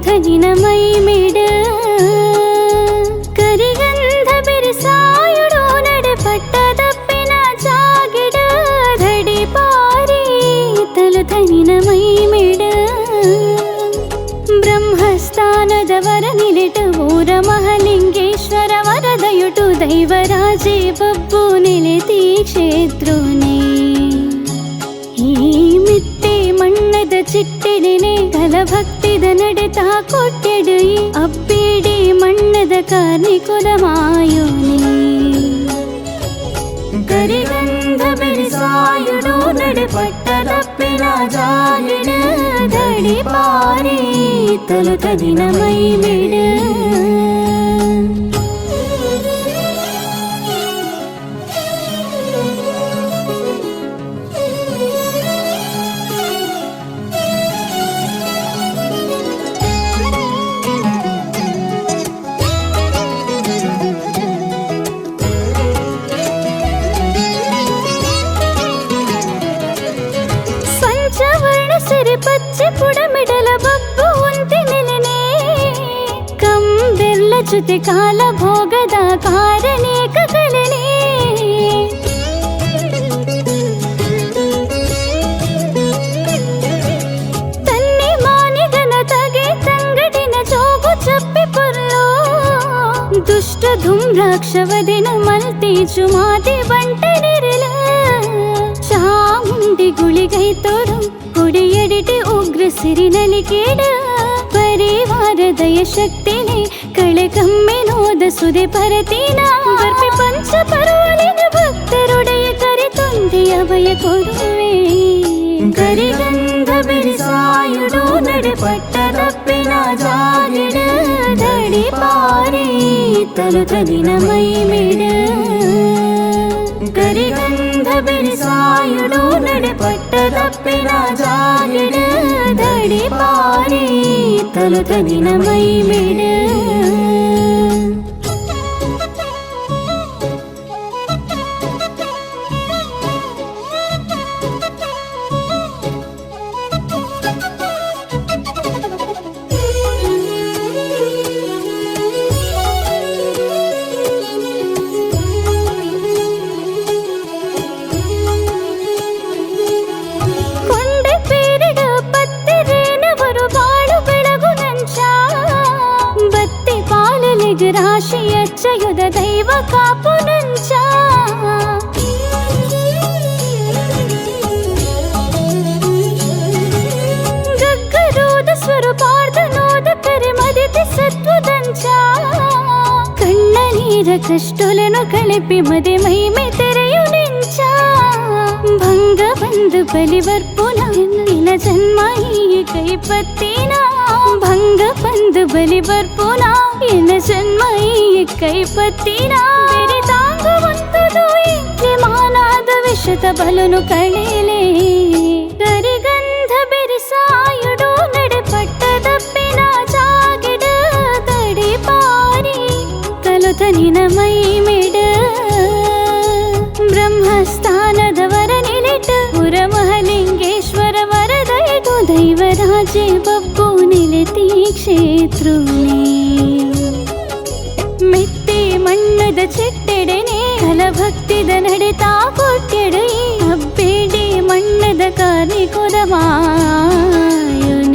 ಧನಿನ ಮೈ mid ಕರಿಗಂಧ ಬೆರೆಸಾಯುಡು ನಡೆಪಟ್ಟದಪ್ಪಿನ ಜಾಗಿಡ ಧಡಿ ಪಾರಿ ತಲು ಧನಿನ ಮೈ mid ಬ್ರಹ್ಮಸ್ಥಾನದವರ ನಿಲಿಟ ಊರ ಮಹಲಿಂಗೇಶ್ವರ ವರದಯುಟು ದೈವರಾಜೇ ಬಬ್ಬು ನಿಲಿತಿ ಕ್ಷೇತ್ರೋನೇ ಈ ಮಿತ್ತೆ ಮಣ್ಣದ ಚಿಟ್ಟೆಡೆನೆ ಕಲಭಕ್ತಿದ ನಡೆತಾ ಕೊಟ್ಟೆಡು ಈ ಅಬ್ಬೇಡಿ ಮಣ್ಣದ ಕಾರ್ನಿಕುಲ ಮಾಯೋನೆ ಕರಿಗಂಧ ಬೆರೆಸಾಯುಡು ನಡೆಪಟ್ಟದಪ್ಪಿನ ಜಾಗಿಡ ಧಡಿ ಪಾರಿ ತಲು ತದಿನ ಮೈ ಬಿಡ ಪಚ್ಚೆ ಪುಡಮಿಡಲ ಬಬ್ಬು ಉಂತಿ ನೆಲೆನೆ ಕಂಬೆಲ್ಲ ಜೊತೆ ಕಾಲ ಭೋಗದ ಕಾರಣೇಕ ಕಲೆನೆ ತನ್ನಿ ಮಾನಿಗನ ತಗೆ ತಂಗಡಿನ ಜೋಗು ಚಪ್ಪಿ ಪುರ್ಲೋ ದುಷ್ಟ ಧುಮ್ರಾಕ್ಷವದಿನ ಮಲ್ತೇಜು ಮಾತಿ ಬಂಟನಿರಲ ಚಾಮುಂಡಿ ಗುಳಿಗೈ ತೋರು ಕುಡಿಯಡಿಟಿ ಉಗ್ರ ಸಿರಿನಲಿ ಕೇಡ ಪರಿವಾರದಯ ಶಕ್ತಿನೇ ಕಳೆ ಕಮ್ಮೆನೋದ ಸುದೆ ಪರತೀನ ಬರ್ಪಿ ಪಂಚ ಪರ್ವಲಿನ ಭಕ್ತರುಡೆಯ ಕರಿ ತೊಂದೆಯ ಭಯ ಕೊಡುವೆ ಕರಿಗಂಧ ಬೆರೆಸಾಯುಡು ನಡೆಪಟ್ಟದಪ್ಪಿನ ಜಾಗಿಡ ಧಡಿ ಪಾರಿ ತಲು ತದಿನ ಮೈ ಮಿಡ ಕರಿಗಂಧ ಬೆರೆಸಾಯುಡು ನಡೆಪಟ್ಟದಪ್ಪಿನ ಜಾಗಿಡ ಧಡಿ ಪಾರಿ ತಲು ತದಿನ ಮೈ ಮಿಡ ರಾಶಿಯಚ್ಚಯುಧ ದೈವ ಕಾಪು ನಂಚ ಗಗ್ಗರೋದ ಸ್ವರೂಪಾರ್ಧನೋದ ಕರೆ ಮದಿತಿ ಸತ್ವದಂಚ ಕಣ್ಣ ನೀರ ಕಷ್ಟೊಲನು ಕಳೆಪಿ ಮದೆ ಮೈಮೆ ತೆರೆಯು ನೆಂಚ ಭಂಗ ಬಂದು ಬಲಿವರ್ಪುನ ನಿನ್ನ ಜನ್ಮ ಈ ಕೈಪತ್ತಿನ ಭಂಗ ಬಂದು ಬಲಿವರ್ಪುನ ಎನ್ನ ಜನ್ಮ ಈ ಕೈಪತ್ತಿನ ಬೇರೆ ತಾಂಗುವಂತದು ಇಕ್ಕೆ ಮಾನಾದ ವಿಷದ ಬಲನು ಕಳೆಯಲೇ ಕರಿಗಂಧ ಬೆರೆಸಾಯುಡು ನಡೆಪಟ್ಟದಪ್ಪಿನ ಜಾಗಿಡ ತಡಿ ಪಾರಿ ತಲು ತನಿನ ಮೈ ಮಿಡ ಬ್ರಹ್ಮಸ್ಥಾನದವರ ನಿಲಿಟ ಪುರ ಮಹಲಿಂಗೇಶ್ವರ ವರದಯುಟು ದೈವರಾಜೇ ಬಬ್ಬು ನಿಲಿತಿ ಕ್ಷೇತ್ರೋನೇ ಮೆತ್ತೆ ಮಣ್ಣದ ಚಿಟ್ಟೆಡೆನೆ ಕಲಭಕ್ತಿದ ನಡೆತಾ ಕೊಟ್ಟೆಡು ಈ ಅಬ್ಬೇಡಿ ಮಣ್ಣದ ಕಾರ್ನಿಕುಲ ಮಾಯೋನೆ